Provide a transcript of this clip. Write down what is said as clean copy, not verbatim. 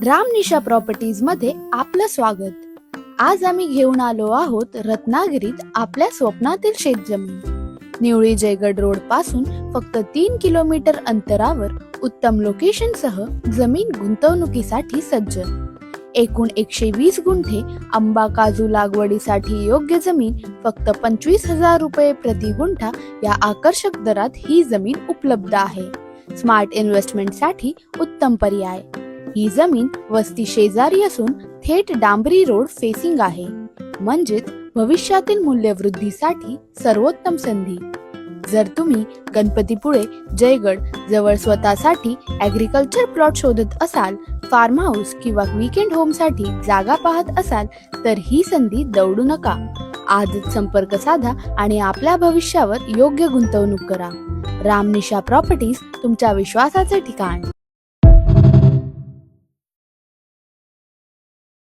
रामनिशा properties मध्ये आपलं स्वागत। आज आम्ही घेऊन आलो आहोत रत्नागिरीत आपल्या स्वप्नातील शेतजमीन। निवळी जयगड रोड पासून फक्त 3 किलोमीटर अंतरावर उत्तम लोकेशन सह जमीन गुंतवणुकीसाठी सज्ज। एकूण 120 गुंठे आंबा काजू लागवडीसाठी योग्य जमीन फक्त 25,000 रुपये प्रति गुंठा या आकर्षक दरात ही जमीन उपलब्ध आहे। स्मार्ट इन्व्हेस्टमेंट साठी उत्तम पर्याय। ही जमीन वस्ती शेजारी असून थेट डांबरी रोड फेसिंग आहे, म्हणजेच भविष्यातील मूल्यवृद्धीसाठी सर्वोत्तम संधी। जर तुम्ही गणपतीपुळे जयगड जवळ स्वतःसाठी ॲग्रिकल्चर प्लॉट शोधत असाल, फार्म हाऊस किंवा वीकेंड होम साठी जागा पाहत असाल तर ही संधी दवडू नका। आजच संपर्क साधा आणि आपल्या भविष्यावर योग्य गुंतवणूक करा। रामनिशा प्रॉपर्टीज, तुमच्या विश्वासाचे ठिकाण।